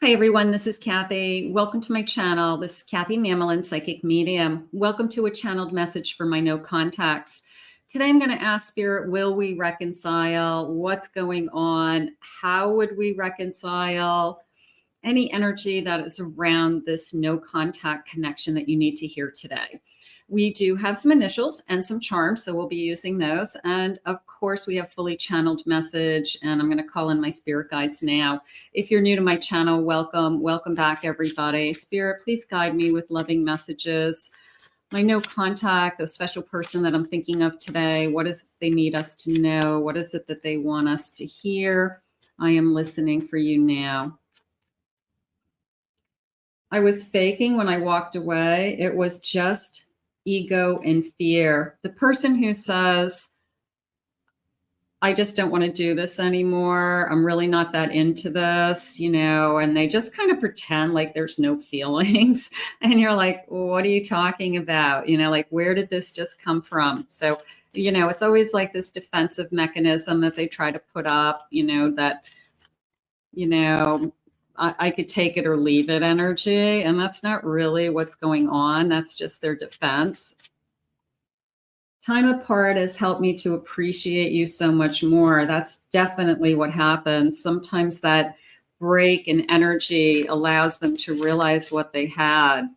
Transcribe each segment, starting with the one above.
Hi everyone, this is Kathy. Welcome to my channel. This is Kathy Mamelin, Psychic Medium. Welcome to a channeled message for my no contacts. Today I'm going to ask Spirit, will we reconcile? What's going on? How would we reconcile? Any energy that is around this no contact connection that you need to hear today. We do have some initials and some charms, so we'll be using those. And of course, we have fully channeled message, and I'm going to call in my spirit guides now. If you're new to my channel, welcome. Welcome back, everybody. Spirit, please guide me with loving messages. My no contact, the special person that I'm thinking of today, what is it they need us to know? What is it that they want us to hear? I am listening for you now. I was faking when I walked away. It was just ego and fear. The person who says, I just don't want to do this anymore. I'm really not that into this, and they just kind of pretend like there's no feelings. And you're like, what are you talking about? Like, where did this just come from? So, it's always like this defensive mechanism that they try to put up, that, I could take it or leave it energy. And that's not really what's going on. That's just their defense. Time apart has helped me to appreciate you so much more. That's definitely what happens. Sometimes that break in energy allows them to realize what they had.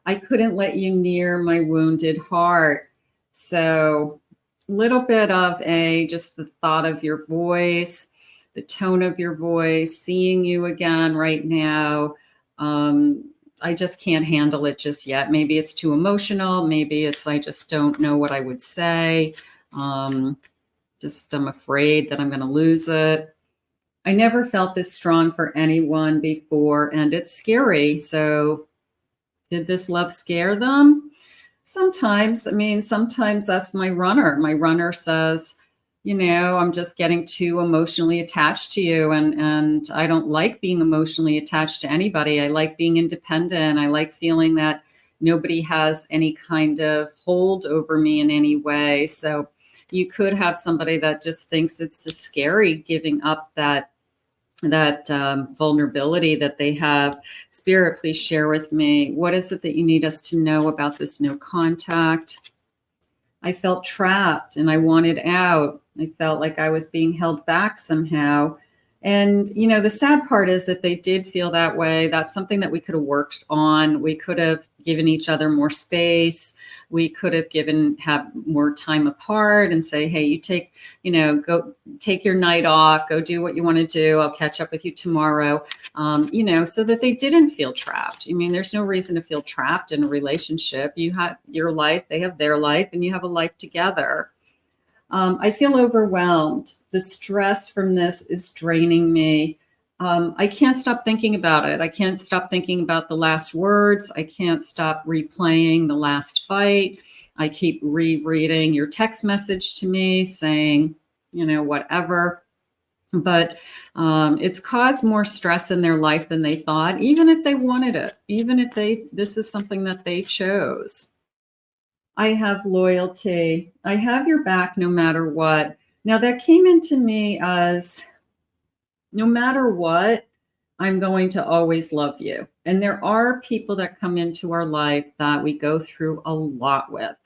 I couldn't let you near my wounded heart. So a little bit of just the thought of your voice, the tone of your voice, seeing you again right now. I just can't handle it just yet. Maybe it's too emotional. Maybe it's I just don't know what I would say. I'm afraid that I'm going to lose it. I never felt this strong for anyone before, and it's scary. So did this love scare them? Sometimes. Sometimes that's my runner. My runner says, I'm just getting too emotionally attached to you. And I don't like being emotionally attached to anybody. I like being independent. I like feeling that nobody has any kind of hold over me in any way. So you could have somebody that just thinks it's just scary giving up that vulnerability that they have. Spirit, please share with me. What is it that you need us to know about this no contact? I felt trapped and I wanted out. I felt like I was being held back somehow. And, the sad part is that they did feel that way. That's something that we could have worked on. We could have given each other more space. We could have have more time apart and say, hey, go take your night off, go do what you want to do. I'll catch up with you tomorrow, so that they didn't feel trapped. There's no reason to feel trapped in a relationship. You have your life, they have their life, and you have a life together. I feel overwhelmed. The stress from this is draining me. I can't stop thinking about it. I can't stop thinking about the last words. I can't stop replaying the last fight. I keep rereading your text message to me saying, whatever. But it's caused more stress in their life than they thought, even if they wanted it, even if this is something that they chose. I have loyalty. I have your back no matter what. Now that came into me as no matter what, I'm going to always love you. And there are people that come into our life that we go through a lot with.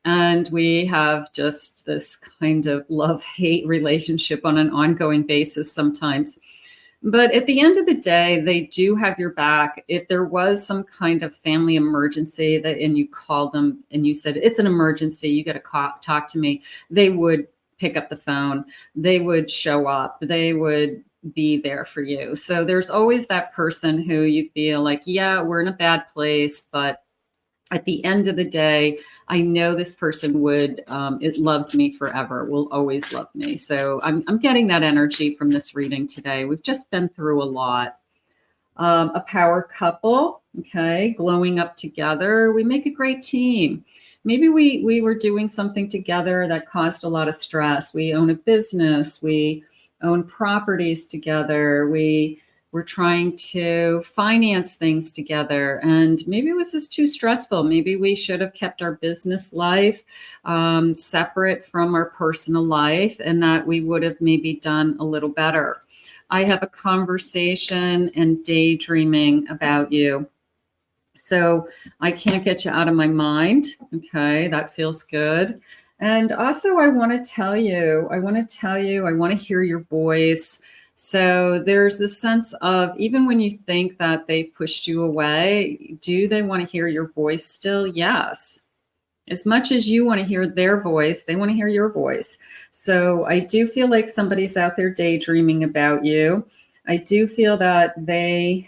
And we have just this kind of love-hate relationship on an ongoing basis sometimes. But at the end of the day, they do have your back. If there was some kind of family emergency and you called them and you said, it's an emergency, you got to talk to me, they would pick up the phone. They would show up. They would be there for you. So there's always that person who you feel like, yeah, we're in a bad place, but at the end of the day, I know this person it loves me forever, will always love me. So I'm getting that energy from this reading today. We've just been through a lot. A power couple, okay, glowing up together. We make a great team. Maybe we were doing something together that caused a lot of stress. We own a business. We own properties together. We're trying to finance things together, and maybe it was just too stressful. Maybe we should have kept our business life separate from our personal life, and that we would have maybe done a little better. I have a conversation and daydreaming about you. So I can't get you out of my mind. Okay, that feels good. And also I want to I want to hear your voice. So there's this sense of, even when you think that they pushed you away, do they want to hear your voice still? Yes. As much as you want to hear their voice, they want to hear your voice. So I do feel like somebody's out there daydreaming about you. I do feel that the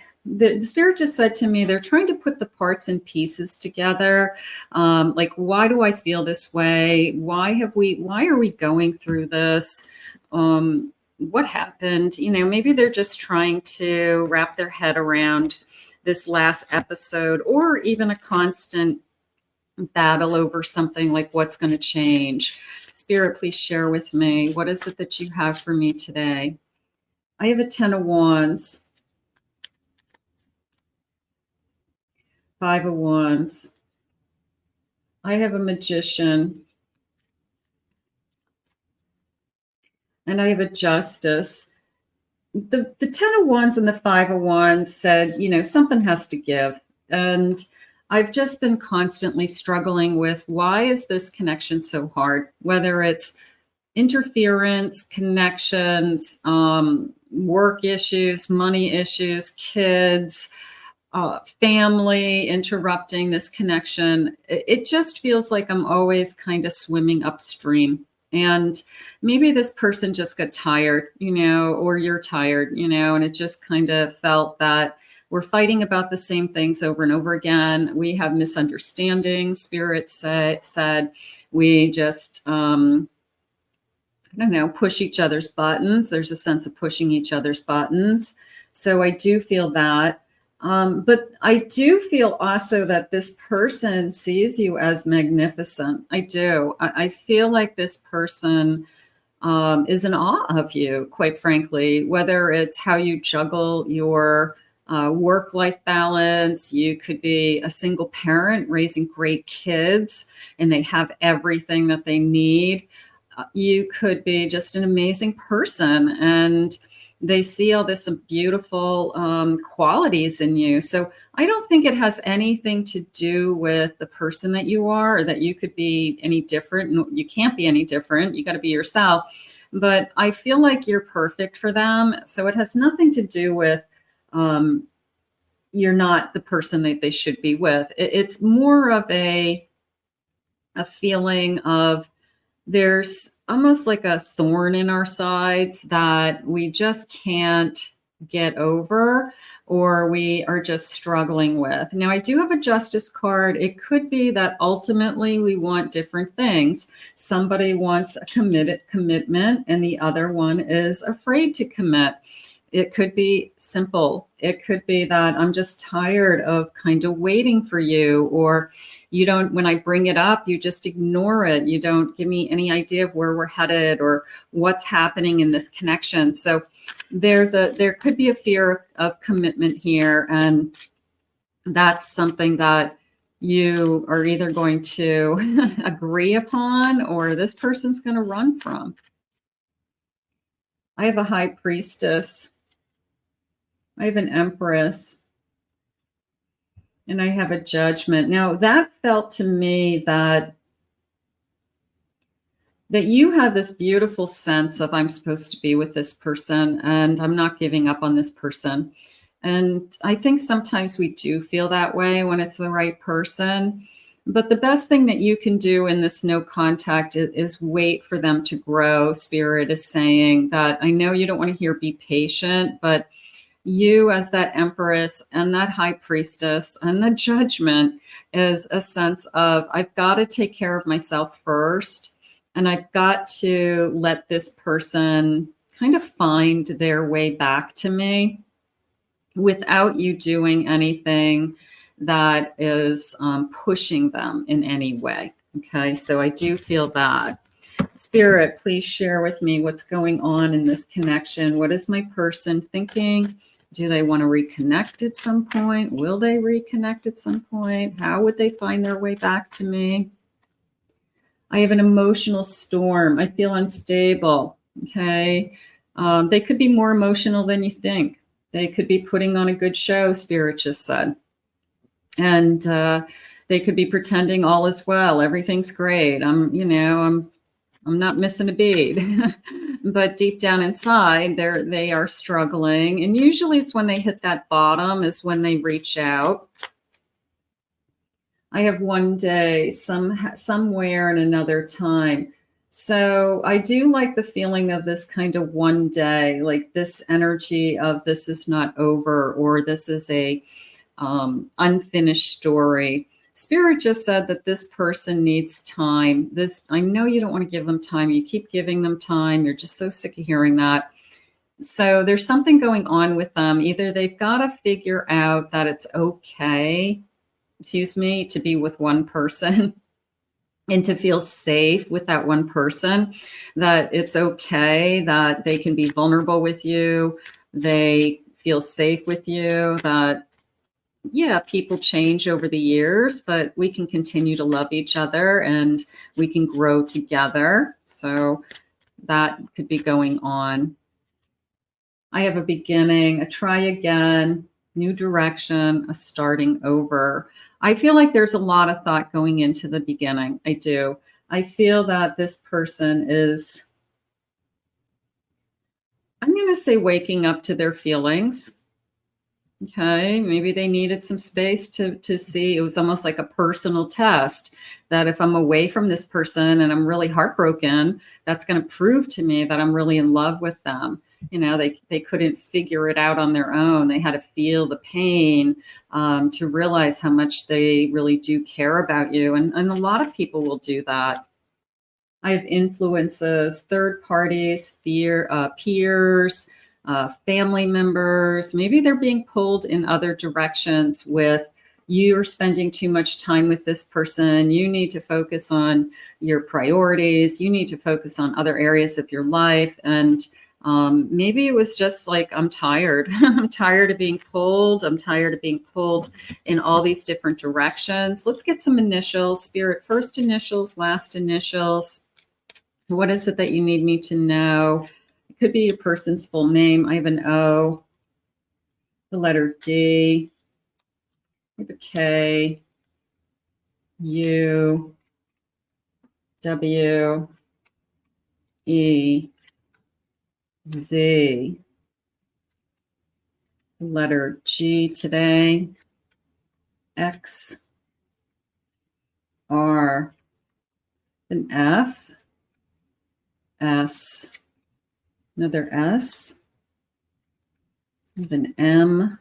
spirit just said to me, they're trying to put the parts and pieces together. Like, why do I feel this way? Why are we going through this? What happened? Maybe they're just trying to wrap their head around this last episode, or even a constant battle over something like what's going to change. Spirit, please share with me. What is it that you have for me today? I have a 10 of Wands. 5 of Wands. I have a Magician. And I have a Justice. The 10 of Wands and the 5 of Wands said, something has to give. And I've just been constantly struggling with, why is this connection so hard? Whether it's interference, connections, work issues, money issues, kids, family interrupting this connection. It just feels like I'm always kind of swimming upstream. And maybe this person just got tired, or you're tired, and it just kind of felt that we're fighting about the same things over and over again. We have misunderstandings. Spirit said we just, push each other's buttons. There's a sense of pushing each other's buttons. So I do feel that. But I do feel also that this person sees you as magnificent. I do. I feel like this person is in awe of you, quite frankly, whether it's how you juggle your work-life balance. You could be a single parent raising great kids and they have everything that they need. You could be just an amazing person and they see all this beautiful qualities in you. So I don't think it has anything to do with the person that you are, or that you could be any different. You can't be any different. You got to be yourself. But I feel like you're perfect for them. So it has nothing to do with you're not the person that they should be with. It's more of a feeling of, there's almost like a thorn in our sides that we just can't get over, or we are just struggling with. Now, I do have a Justice card. It could be that ultimately we want different things. Somebody wants a commitment and the other one is afraid to commit. It could be simple. It could be that I'm just tired of kind of waiting for you, or when I bring it up, you just ignore it. You don't give me any idea of where we're headed or what's happening in this connection. So there could be a fear of commitment here. And that's something that you are either going to agree upon or this person's going to run from. I have a High Priestess. I have an Empress, and I have a Judgment. Now, that felt to me that you have this beautiful sense of, I'm supposed to be with this person and I'm not giving up on this person. And I think sometimes we do feel that way when it's the right person. But the best thing that you can do in this no contact is wait for them to grow. Spirit is saying that, I know you don't want to hear be patient, but you as that Empress and that High Priestess and the Judgment is a sense of, I've got to take care of myself first. And I've got to let this person kind of find their way back to me without you doing anything that is pushing them in any way. Okay, so I do feel that. Spirit, please share with me what's going on in this connection. What is my person thinking? Do they want to reconnect at some point? Will they reconnect at some point? How would they find their way back to me? I have an emotional storm. I feel unstable. Okay. They could be more emotional than you think. They could be putting on a good show, Spirit just said. And they could be pretending all is well. Everything's great. I'm not missing a beat. But deep down inside, they are struggling. And usually it's when they hit that bottom is when they reach out. I have one day, somewhere and another time. So I do like the feeling of this kind of one day, like this energy of this is not over, or this is a unfinished story. Spirit just said that this person needs time. I know you don't want to give them time. You keep giving them time. You're just so sick of hearing that. So there's something going on with them. Either they've got to figure out that it's okay, to be with one person and to feel safe with that one person, that it's okay, that they can be vulnerable with you. They feel safe with you, that yeah, people change over the years, but we can continue to love each other and we can grow together. So that could be going on. I have a beginning, a try again, new direction, a starting over. I feel like there's a lot of thought going into the beginning. I do. I feel that this person is, I'm going to say, waking up to their feelings. Okay, maybe they needed some space to see. It was almost like a personal test that if I'm away from this person and I'm really heartbroken, that's going to prove to me that I'm really in love with them. They couldn't figure it out on their own. They had to feel the pain to realize how much they really do care about you. And a lot of people will do that. I have influences, third parties, peers, family members. Maybe they're being pulled in other directions with you're spending too much time with this person. You need to focus on your priorities. You need to focus on other areas of your life. And maybe it was just like, I'm tired. I'm tired of being pulled. I'm tired of being pulled in all these different directions. Let's get some initials. Spirit, first initials, last initials. What is it that you need me to know? Could be a person's full name. I have an O, the letter D, I have a K, U, W, E, Z, the letter G today, X, R, an F, S, another S, an M,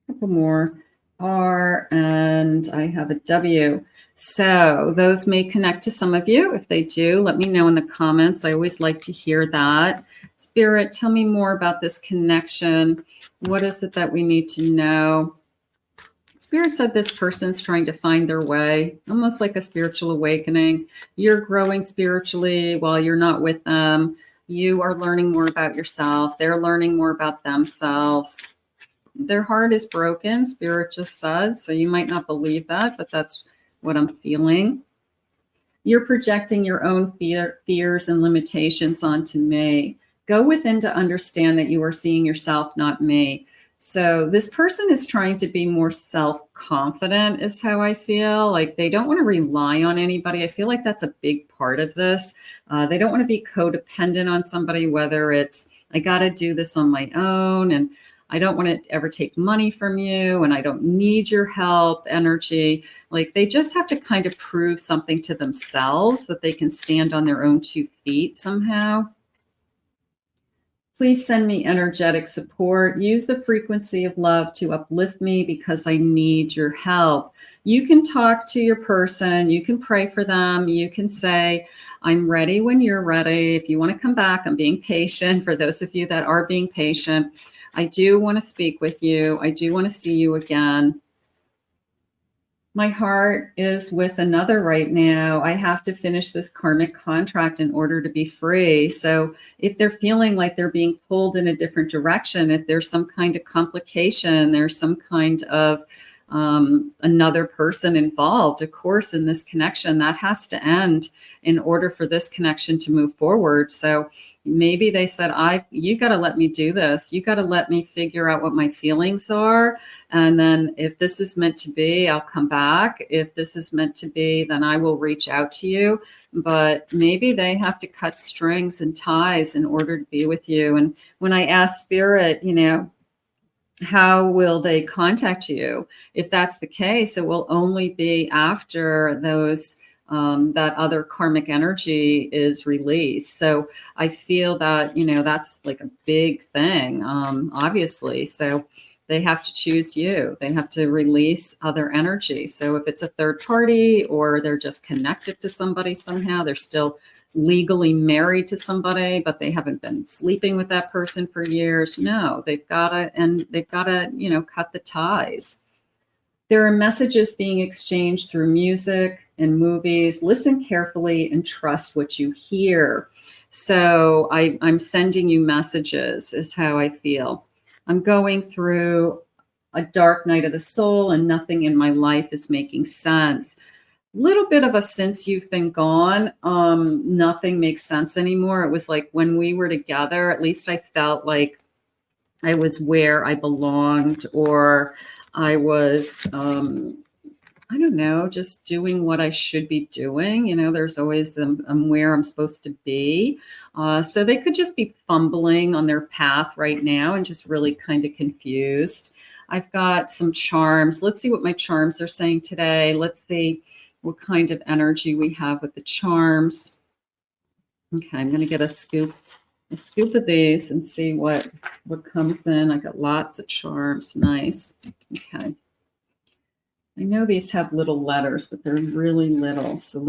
a couple more, R, and I have a W. So those may connect to some of you. If they do, let me know in the comments. I always like to hear that. Spirit, tell me more about this connection. What is it that we need to know? Spirit said this person's trying to find their way, almost like a spiritual awakening. You're growing spiritually while you're not with them. You are learning more about yourself. They're learning more about themselves. Their heart is broken, Spirit just said. So you might not believe that, but that's what I'm feeling. You're projecting your own fears and limitations onto me. Go within to understand that you are seeing yourself, not me. So this person is trying to be more self-confident is how I feel. Like they don't want to rely on anybody. I feel like that's a big part of this. They don't want to be codependent on somebody, whether it's, I got to do this on my own and I don't want to ever take money from you and I don't need your help energy. Like they just have to kind of prove something to themselves that they can stand on their own 2 feet somehow. Please send me energetic support. Use the frequency of love to uplift me because I need your help. You can talk to your person. You can pray for them. You can say, I'm ready when you're ready. If you want to come back, I'm being patient. For those of you that are being patient, I do want to speak with you. I do want to see you again. My heart is with another right now. I have to finish this karmic contract in order to be free. So if they're feeling like they're being pulled in a different direction, if there's some kind of complication, there's some kind of another person involved, of course, in this connection. That has to end in order for this connection to move forward. So maybe they said, you got to let me do this. You got to let me figure out what my feelings are. And then if this is meant to be, I'll come back. If this is meant to be, then I will reach out to you. But maybe they have to cut strings and ties in order to be with you. And when I asked Spirit, how will they contact you? If that's the case, it will only be after those that other karmic energy is released. So I feel that, that's like a big thing, obviously. So they have to choose you. They have to release other energy. So if it's a third party or they're just connected to somebody somehow, they're still legally married to somebody, but they haven't been sleeping with that person for years. No, they've got to, cut the ties. There are messages being exchanged through music and movies. Listen carefully and trust what you hear. So I'm sending you messages is how I feel. I'm going through a dark night of the soul and nothing in my life is making sense. Little bit of a since you've been gone, nothing makes sense anymore. It was like when we were together, at least I felt like I was where I belonged, or I was, I don't know, just doing what I should be doing. There's always I'm where I'm supposed to be. So they could just be fumbling on their path right now and just really kind of confused. I've got some charms. Let's see what my charms are saying today. Let's see what kind of energy we have with the charms. Okay, I'm going to get a scoop of these and see what comes in. I got lots of charms. Nice. Okay. I know these have little letters, but they're really little. So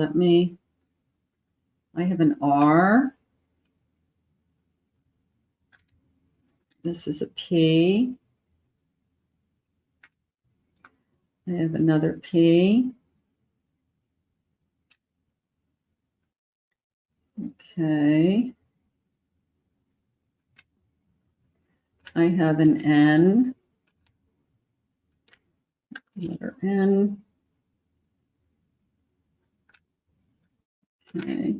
I have an R. This is a P. I have another P. Okay. I have an N. Letter N. Okay.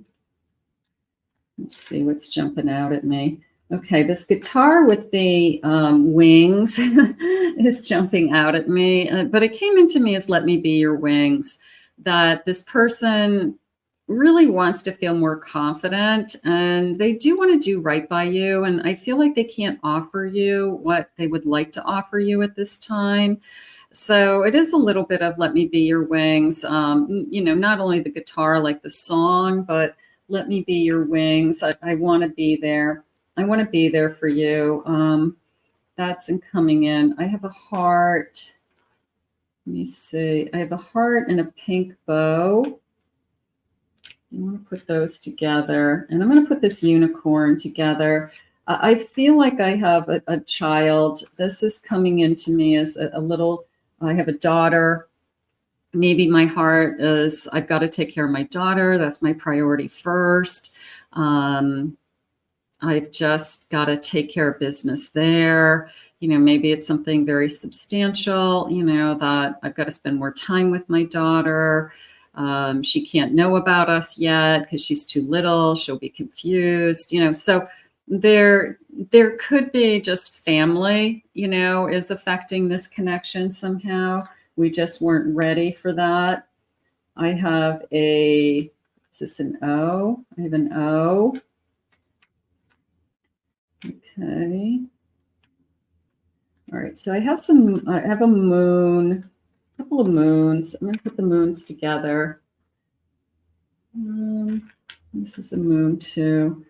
Let's see what's jumping out at me. Okay, this guitar with the wings is jumping out at me, but it came into me as let me be your wings, that this person really wants to feel more confident and they do want to do right by you. And I feel like they can't offer you what they would like to offer you at this time. So it is a little bit of let me be your wings, not only the guitar, like the song, but let me be your wings. I want to be there. I want to be there for you. That's coming in. I have a heart. Let me see. I have a heart and a pink bow. I want to put those together. And I'm going to put this unicorn together. I feel like I have a child. This is coming into me as a little, I have a daughter. Maybe my heart is, I've got to take care of my daughter. That's my priority first. I've just got to take care of business there. Maybe it's something very substantial, that I've got to spend more time with my daughter. She can't know about us yet because she's too little. She'll be confused, so there could be just family, is affecting this connection somehow. We just weren't ready for that. I have is this an O? I have an O. Okay. All right. So I have a moon, a couple of moons. I'm going to put the moons together. This is a moon too.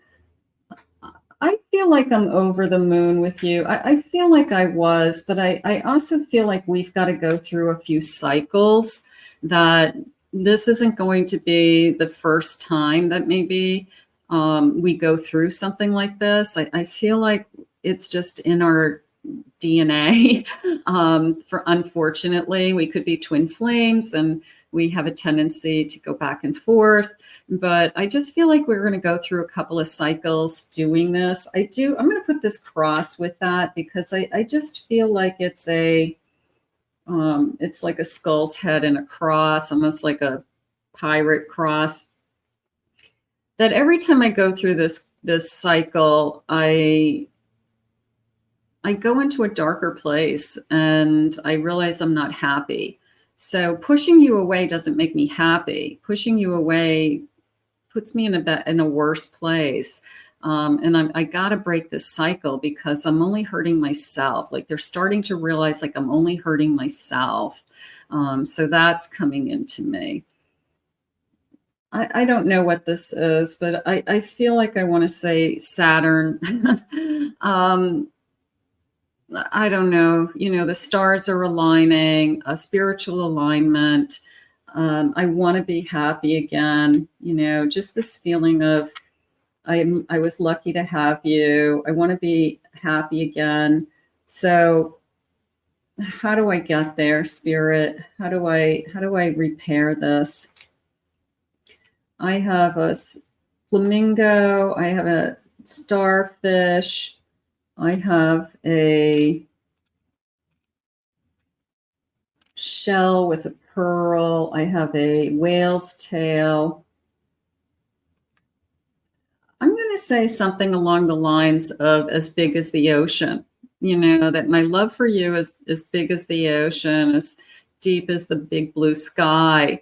I feel like I'm over the moon with you. I feel like I was, but I also feel like we've got to go through a few cycles, that this isn't going to be the first time that maybe we go through something like this. I feel like it's just in our DNA. Unfortunately, we could be twin flames and we have a tendency to go back and forth. But I just feel like we're going to go through a couple of cycles doing this. I'm going to put this cross with that because I just feel like it's a It's like a skull's head and a cross, almost like a pirate cross. That every time I go through this cycle, I go into a darker place and I realize I'm not happy. So pushing you away doesn't make me happy. Pushing you away puts me in a worse place. And I got to break this cycle because I'm only hurting myself. Like they're starting to realize like I'm only hurting myself. So that's coming into me. I don't know what this is, but I feel like I want to say Saturn. I don't know. You know, the stars are aligning, a spiritual alignment. I want to be happy again. You know, just this feeling of I was lucky to have you. I want to be happy again. So how do I get there, Spirit? How do I repair this? I have a flamingo. I have a starfish. I have a shell with a pearl. I have a whale's tail. I'm going to say something along the lines of as big as the ocean. You know, that my love for you is as big as the ocean, as deep as the big blue sky.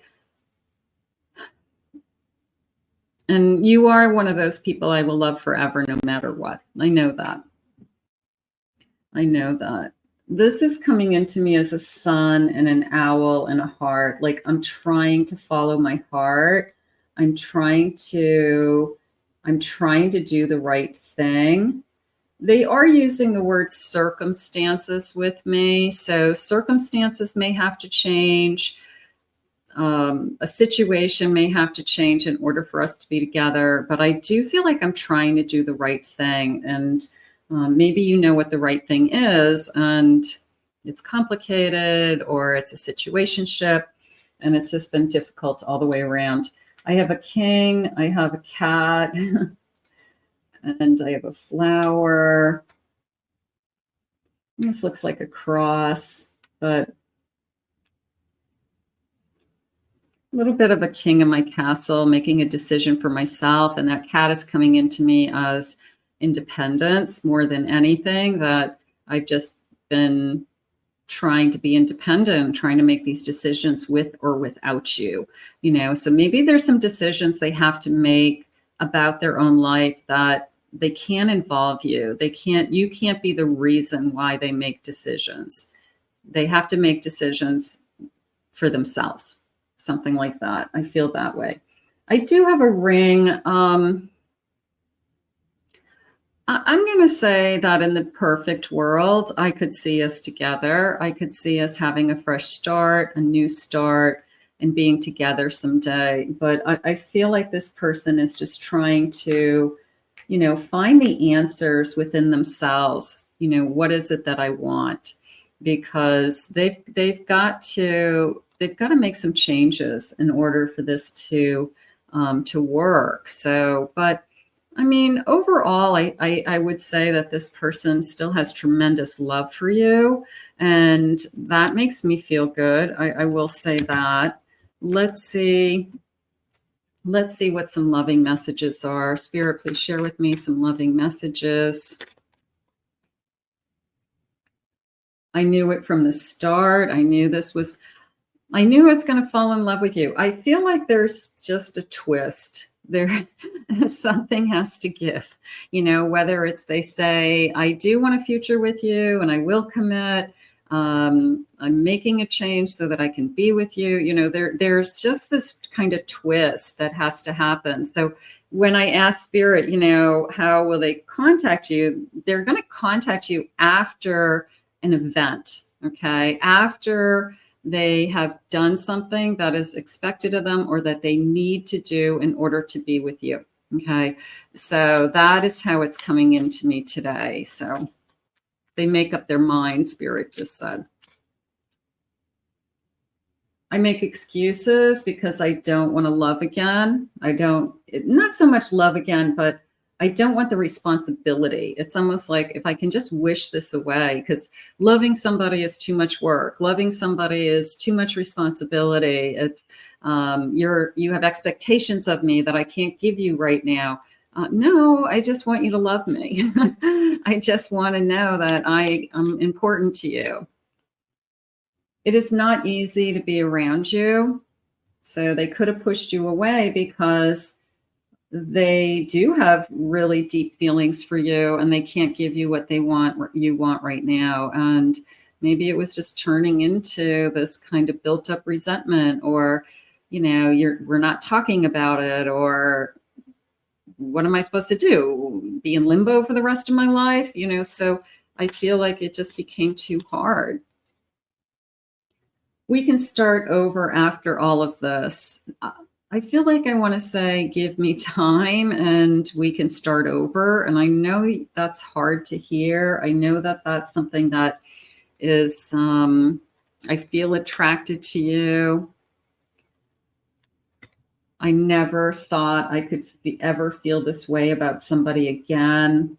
And you are one of those people I will love forever, no matter what. I know that. I know that. This is coming into me as a sun and an owl and a heart. Like I'm trying to follow my heart. I'm trying to do the right thing. They are using the word circumstances with me. So circumstances may have to change. A situation may have to change in order for us to be together. But I do feel like I'm trying to do the right thing. And maybe you know what the right thing is. And it's complicated or it's a situationship. And it's just been difficult all the way around. I have a king. I have a cat. And I have a flower. This looks like a cross, but a little bit of a king in my castle, making a decision for myself. And that cat is coming into me as independence more than anything, that I've just been trying to be independent, trying to make these decisions with or without you, you know. So maybe there's some decisions they have to make about their own life that they can't involve you. You can't be the reason why they make decisions. They have to make decisions for themselves. Something like that. I feel that way. I do have a ring. I'm going to say that in the perfect world, I could see us together. I could see us having a fresh start, a new start, and being together someday. But I feel like this person is just trying to, you know, find the answers within themselves. You know, what is it that I want? Because they've got to make some changes in order for this to work. So, but I mean, overall, I would say that this person still has tremendous love for you, and that makes me feel good. I will say that. Let's see what some loving messages are. Spirit, please share with me some loving messages. I knew it from the start. I knew I was going to fall in love with you. I feel like there's just a twist. There, something has to give, you know, whether it's they say, I do want a future with you and I will commit. I'm making a change so that I can be with you. You know, there's just this kind of twist that has to happen. So when I ask Spirit, you know, how will they contact you? They're going to contact you after an event. Okay. After they have done something that is expected of them or that they need to do in order to be with you. Okay. So that is how it's coming into me today. So they make up their mind, Spirit just said. I make excuses because I don't want to love again. Not so much love again, but I don't want the responsibility. It's almost like if I can just wish this away, because loving somebody is too much work. Loving somebody is too much responsibility. It's you have expectations of me that I can't give you right now. No, I just want you to love me. I just want to know that I am important to you. It is not easy to be around you. So they could have pushed you away because they do have really deep feelings for you and they can't give you what you want right now. And maybe it was just turning into this kind of built up resentment, or, we're not talking about it, or what am I supposed to do? Be in limbo for the rest of my life? So I feel like it just became too hard. We can start over after all of this. I feel like I want to say, give me time and we can start over. And I know that's hard to hear. I know that that's something that is, I feel attracted to you. I never thought I could ever feel this way about somebody again.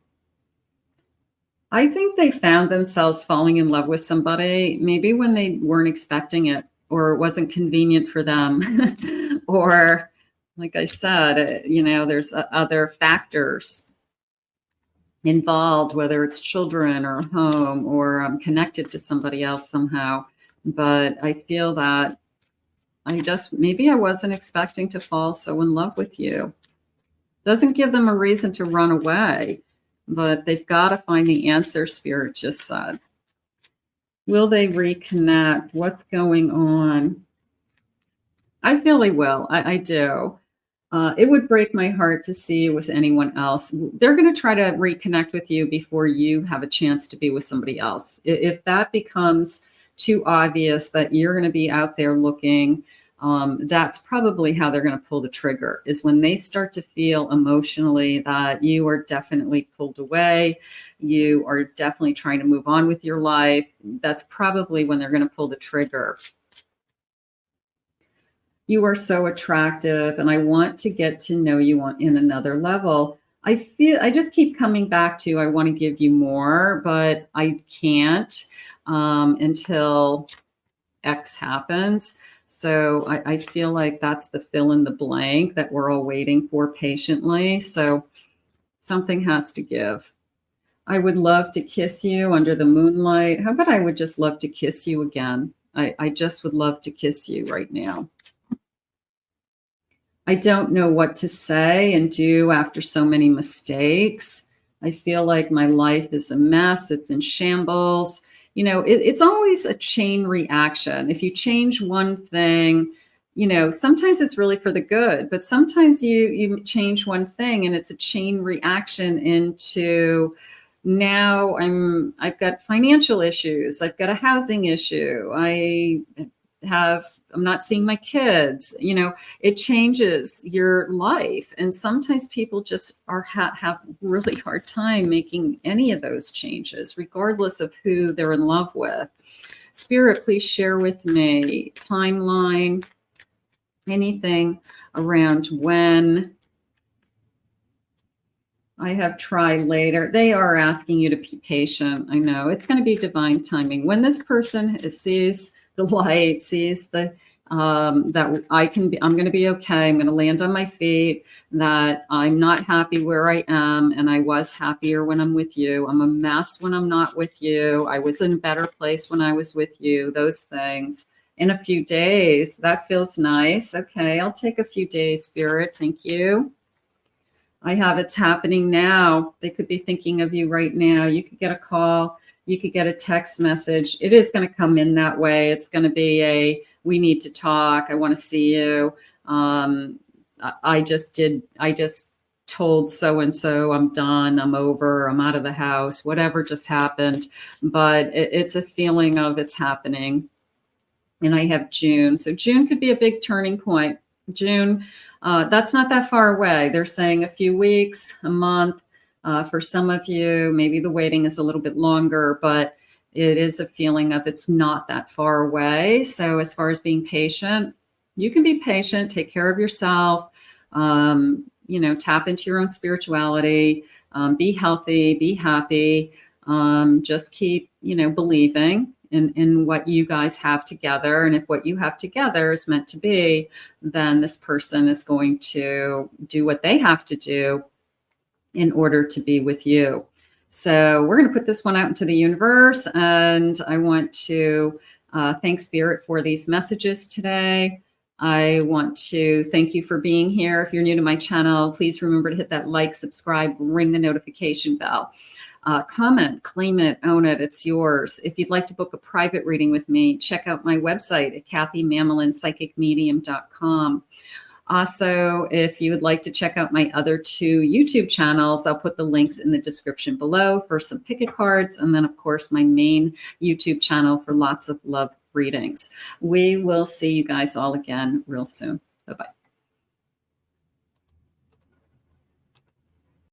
I think they found themselves falling in love with somebody, maybe when they weren't expecting it, or it wasn't convenient for them. Or, like I said, there's other factors involved, whether it's children or home, or I'm connected to somebody else somehow. But I feel that maybe I wasn't expecting to fall so in love with you. Doesn't give them a reason to run away, but they've got to find the answer, Spirit just said. Will they reconnect? What's going on? I feel they will. I do. It would break my heart to see you with anyone else. They're going to try to reconnect with you before you have a chance to be with somebody else. If that becomes too obvious that you're going to be out there looking, that's probably how they're going to pull the trigger, is when they start to feel emotionally that you are definitely pulled away. You are definitely trying to move on with your life. That's probably when they're going to pull the trigger. You are so attractive, and I want to get to know you in another level. I just keep coming back to, I want to give you more, but I can't until X happens. So I feel like that's the fill in the blank that we're all waiting for patiently. So something has to give. I would love to kiss you under the moonlight. How about I would just love to kiss you again? I just would love to kiss you right now. I don't know what to say and do after so many mistakes. I feel like my life is a mess. It's in shambles. It's always a chain reaction. If you change one thing, sometimes it's really for the good, but sometimes you change one thing and it's a chain reaction into, now I've got financial issues. I've got a housing issue. I'm not seeing my kids. It changes your life. And sometimes people just have really hard time making any of those changes, regardless of who they're in love with. Spirit, please share with me timeline, anything around when. I have tried later. They are asking you to be patient. I know it's going to be divine timing. When this person sees the light, sees that I'm going to be okay. I'm going to land on my feet, that I'm not happy where I am. And I was happier when I'm with you. I'm a mess when I'm not with you. I was in a better place when I was with you. Those things in a few days. That feels nice. Okay. I'll take a few days, Spirit. Thank you. I have it's happening now. They could be thinking of you right now. You could get a call. You could get a text message. It is going to come in that way. It's going to be we need to talk. I want to see you. I just told so-and-so I'm done. I'm over. I'm out of the house. Whatever just happened. But it's a feeling of it's happening. And I have June. So June could be a big turning point. June, that's not that far away. They're saying a few weeks, a month. For some of you, maybe the waiting is a little bit longer, but it is a feeling of it's not that far away. So as far as being patient, you can be patient, take care of yourself. tap into your own spirituality, be healthy, be happy, just keep, believing in what you guys have together. And if what you have together is meant to be, then this person is going to do what they have to do in order to be with you. So we're going to put this one out into the universe. And I want to thank Spirit for these messages today. I want to thank you for being here. If you're new to my channel, please remember to hit that like, subscribe, ring the notification bell. Comment, claim it, own it. It's yours. If you'd like to book a private reading with me, check out my website at KathyMamolinsPsychicMedium.com. Also, if you would like to check out my other 2 YouTube channels, I'll put the links in the description below for some picket cards. And then, of course, my main YouTube channel for lots of love readings. We will see you guys all again real soon. Bye-bye.